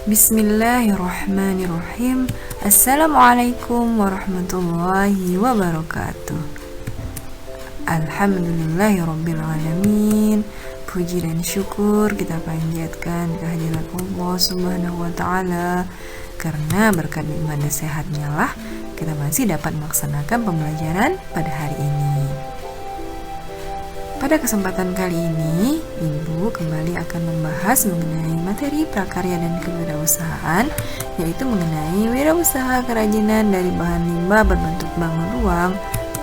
Bismillahirrahmanirrahim. Assalamualaikum warahmatullahi wabarakatuh. Alhamdulillahirrabbilalamin. Puji dan syukur kita panjatkan kehadirat Allah subhanahu wa ta'ala. Karena berkat nikmat dan sehatnya lah kita masih dapat melaksanakan pembelajaran pada hari ini. Pada kesempatan kali ini, Ibu kembali akan membahas mengenai materi prakarya dan kewirausahaan, yaitu mengenai wirausaha kerajinan dari bahan limbah berbentuk bangun ruang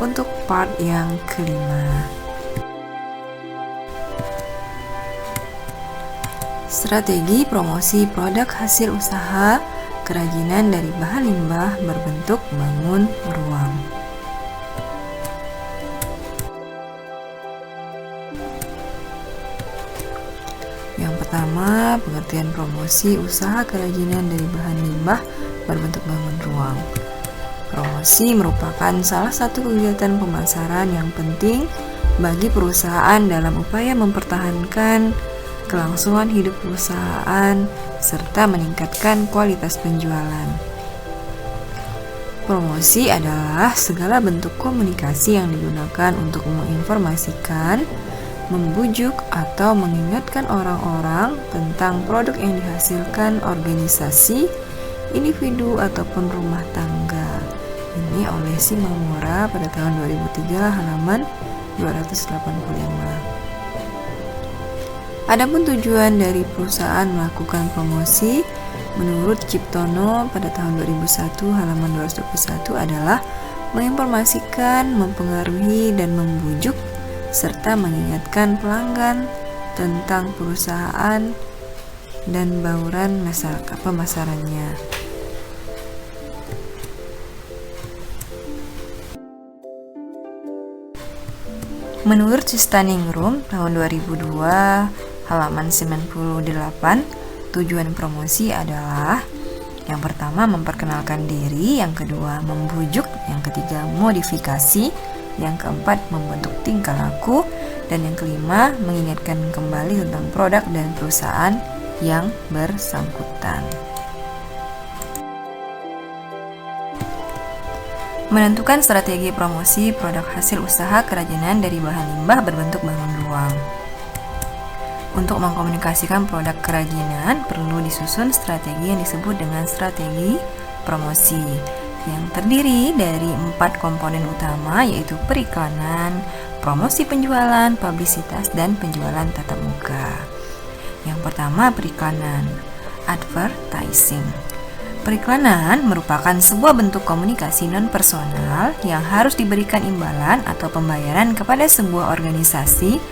untuk part yang kelima. Strategi promosi produk hasil usaha kerajinan dari bahan limbah berbentuk bangun ruang. Yang pertama, pengertian promosi usaha kerajinan dari bahan limbah berbentuk bangun ruang. Promosi merupakan salah satu kegiatan pemasaran yang penting bagi perusahaan dalam upaya mempertahankan kelangsungan hidup perusahaan serta meningkatkan kualitas penjualan. Promosi adalah segala bentuk komunikasi yang digunakan untuk menginformasikan, membujuk atau mengingatkan orang-orang tentang produk yang dihasilkan organisasi, individu ataupun rumah tangga. Ini oleh Shimamura pada tahun 2003 halaman 285. Adapun tujuan dari perusahaan melakukan promosi menurut Ciptono pada tahun 2001 halaman 221 adalah menginformasikan, mempengaruhi dan membujuk serta mengingatkan pelanggan tentang perusahaan dan bauran masyarakat pemasarannya. Menurut Sistaningrum tahun 2002 halaman 98, tujuan promosi adalah yang pertama memperkenalkan diri, yang kedua membujuk, yang ketiga modifikasi, yang keempat membentuk tingkah laku, dan yang kelima mengingatkan kembali tentang produk dan perusahaan yang bersangkutan. Menentukan strategi promosi produk hasil usaha kerajinan dari bahan limbah berbentuk bangun ruang. Untuk mengkomunikasikan produk kerajinan perlu disusun strategi yang disebut dengan strategi promosi, yang terdiri dari 4 komponen utama, yaitu periklanan, promosi penjualan, publisitas, dan penjualan tatap muka. Yang pertama, periklanan, advertising. Periklanan merupakan sebuah bentuk komunikasi non-personal yang harus diberikan imbalan atau pembayaran kepada sebuah organisasi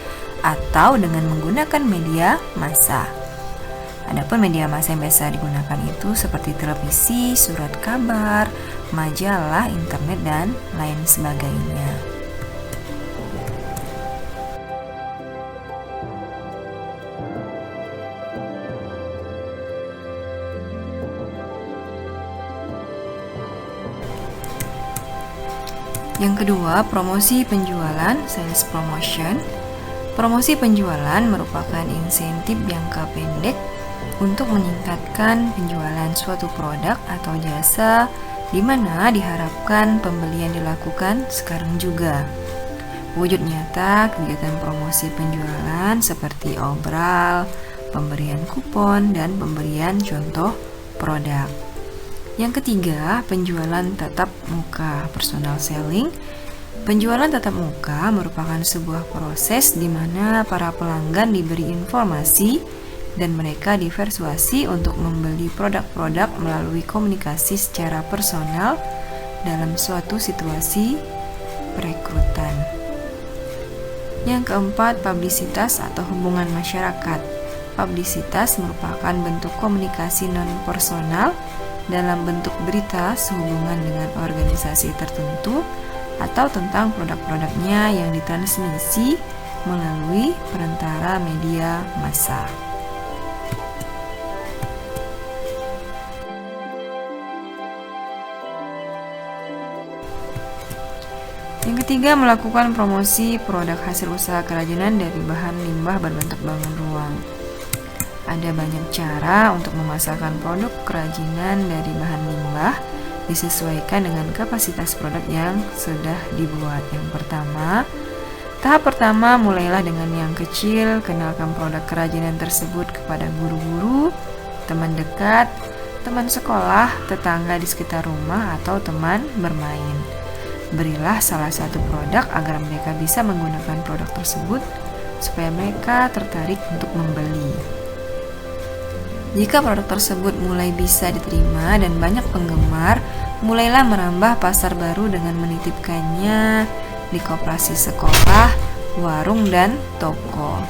atau dengan menggunakan media massa. Adapun media massa yang biasa digunakan itu seperti televisi, surat kabar, majalah, internet, dan lain sebagainya. Yang kedua, promosi penjualan, sales promotion. Promosi penjualan merupakan insentif jangka pendek untuk meningkatkan penjualan suatu produk atau jasa, di mana diharapkan pembelian dilakukan sekarang juga. Wujud nyata kegiatan promosi penjualan seperti obral, pemberian kupon, dan pemberian contoh produk. Yang ketiga, penjualan tatap muka, personal selling. Penjualan tatap muka merupakan sebuah proses di mana para pelanggan diberi informasi dan mereka dipersuasi untuk membeli produk-produk melalui komunikasi secara personal dalam suatu situasi perekrutan. Yang keempat, publisitas atau hubungan masyarakat. Publisitas merupakan bentuk komunikasi non-personal dalam bentuk berita sehubungan dengan organisasi tertentu atau tentang produk-produknya yang ditransmisi melalui perantara media massa. Yang ketiga, melakukan promosi produk hasil usaha kerajinan dari bahan limbah berbentuk bangun ruang. Ada banyak cara untuk memasarkan produk kerajinan dari bahan limbah, disesuaikan dengan kapasitas produk yang sudah dibuat. Tahap pertama, mulailah dengan yang kecil. Kenalkan produk kerajinan tersebut kepada guru-guru, teman dekat, teman sekolah, tetangga di sekitar rumah, atau teman bermain. Berilah salah satu produk agar mereka bisa menggunakan produk tersebut supaya mereka tertarik untuk membeli. Jika produk tersebut mulai bisa diterima dan banyak penggemar, mulailah merambah pasar baru dengan menitipkannya di koperasi sekolah, warung, dan toko.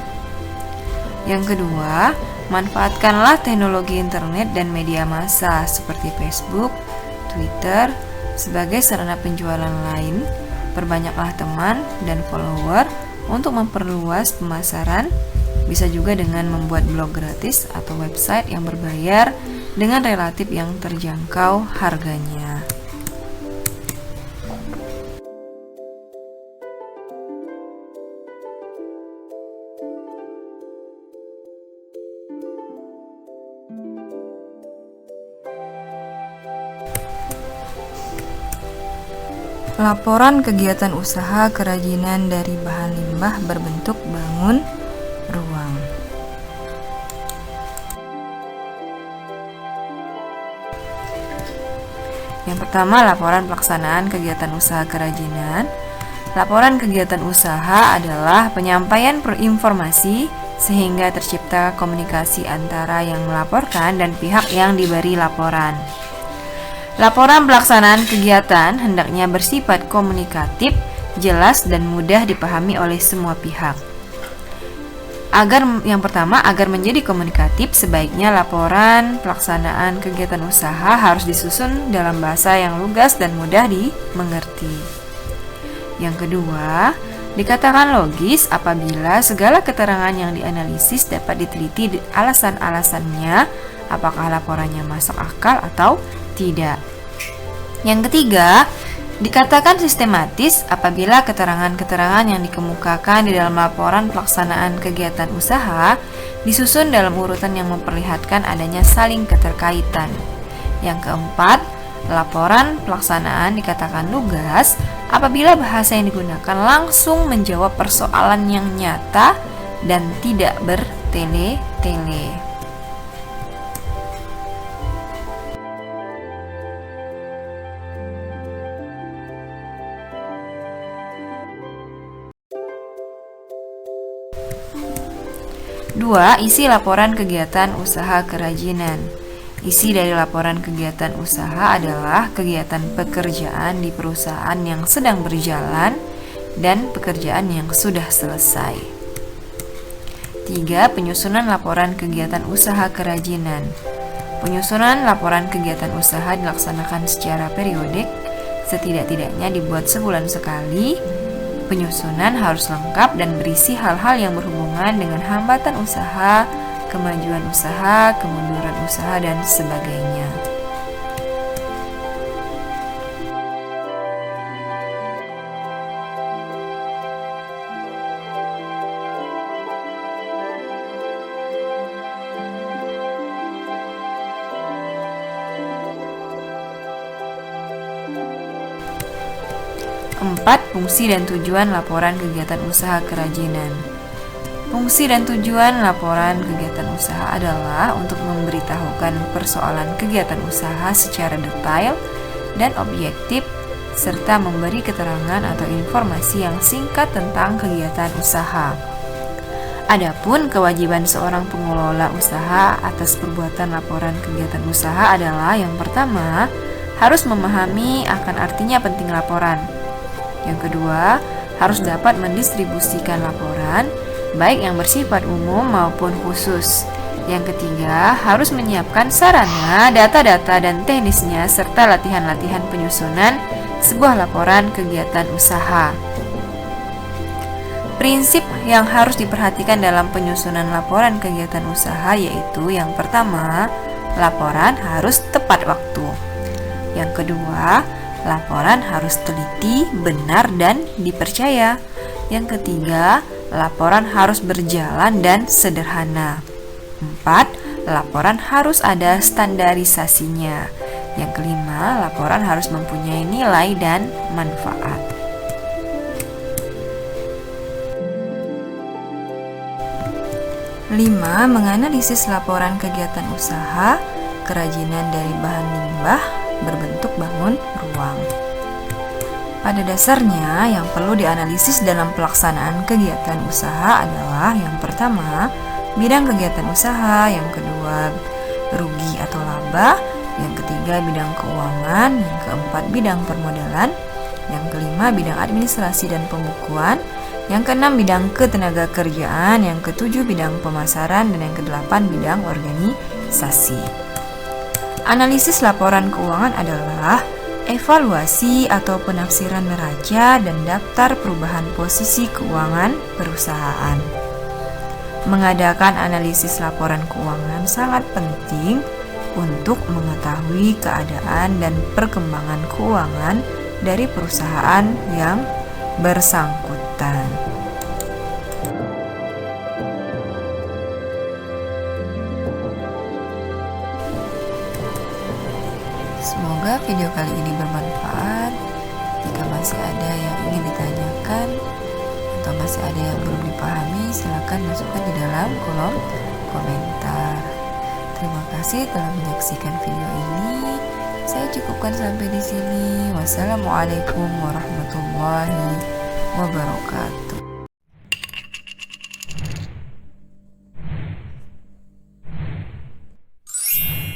Yang kedua, manfaatkanlah teknologi internet dan media massa seperti Facebook, Twitter sebagai sarana penjualan lain. Perbanyaklah teman dan follower untuk memperluas pemasaran. Bisa juga dengan membuat blog gratis atau website yang berbayar dengan relatif yang terjangkau harganya. Laporan kegiatan usaha kerajinan dari bahan limbah berbentuk bangun ruang. Yang pertama, laporan pelaksanaan kegiatan usaha kerajinan. Laporan kegiatan usaha adalah penyampaian informasi sehingga tercipta komunikasi antara yang melaporkan dan pihak yang diberi laporan. Laporan pelaksanaan kegiatan hendaknya bersifat komunikatif, jelas, dan mudah dipahami oleh semua pihak. Agar menjadi komunikatif, sebaiknya laporan pelaksanaan kegiatan usaha harus disusun dalam bahasa yang lugas dan mudah dimengerti. Yang kedua, dikatakan logis apabila segala keterangan yang dianalisis dapat diteliti alasan-alasannya, apakah laporannya masuk akal atau tidak. Yang ketiga, dikatakan sistematis apabila keterangan-keterangan yang dikemukakan di dalam laporan pelaksanaan kegiatan usaha disusun dalam urutan yang memperlihatkan adanya saling keterkaitan. Yang keempat, laporan pelaksanaan dikatakan lugas apabila bahasa yang digunakan langsung menjawab persoalan yang nyata dan tidak bertele-tele. Dua, isi laporan kegiatan usaha kerajinan. Isi dari laporan kegiatan usaha adalah kegiatan pekerjaan di perusahaan yang sedang berjalan dan pekerjaan yang sudah selesai. 3. Penyusunan laporan kegiatan usaha kerajinan. Penyusunan laporan kegiatan usaha dilaksanakan secara periodik, setidak-tidaknya dibuat sebulan sekali. Penyusunan harus lengkap dan berisi hal-hal yang berhubungan dengan hambatan usaha, kemajuan usaha, kemunduran usaha, dan sebagainya. Empat, fungsi dan tujuan laporan kegiatan usaha kerajinan. Fungsi dan tujuan laporan kegiatan usaha adalah untuk memberitahukan persoalan kegiatan usaha secara detail dan objektif, serta memberi keterangan atau informasi yang singkat tentang kegiatan usaha. Adapun kewajiban seorang pengelola usaha atas perbuatan laporan kegiatan usaha adalah yang pertama, harus memahami akan artinya penting laporan. Yang kedua, harus dapat mendistribusikan laporan, baik yang bersifat umum maupun khusus. Yang ketiga, harus menyiapkan sarana, data-data, dan teknisnya, serta latihan-latihan penyusunan sebuah laporan kegiatan usaha. Prinsip yang harus diperhatikan dalam penyusunan laporan kegiatan usaha yaitu yang pertama, laporan harus tepat waktu. Yang kedua, laporan harus teliti, benar, dan dipercaya. Yang ketiga, laporan harus berjalan dan sederhana. keempat, laporan harus ada standarisasinya. Yang kelima, laporan harus mempunyai nilai dan manfaat. Lima, menganalisis laporan kegiatan usaha kerajinan dari bahan limbah berbentuk bangun ruang. Pada dasarnya, yang perlu dianalisis dalam pelaksanaan kegiatan usaha adalah yang pertama, bidang kegiatan usaha, yang kedua, rugi atau laba, yang ketiga, bidang keuangan, yang keempat, bidang permodalan, yang kelima, bidang administrasi dan pembukuan, yang keenam, bidang ketenaga kerjaan, yang ketujuh, bidang pemasaran, dan yang kedelapan, bidang organisasi. Analisis laporan keuangan adalah evaluasi atau penafsiran neraca dan daftar perubahan posisi keuangan perusahaan. Mengadakan analisis laporan keuangan sangat penting untuk mengetahui keadaan dan perkembangan keuangan dari perusahaan yang bersangkutan. Semoga video kali ini bermanfaat. Jika masih ada yang ingin ditanyakan atau masih ada yang belum dipahami, silakan masukkan di dalam kolom komentar. Terima kasih telah menyaksikan video ini. Saya cukupkan sampai di sini. Wassalamualaikum warahmatullahi wabarakatuh.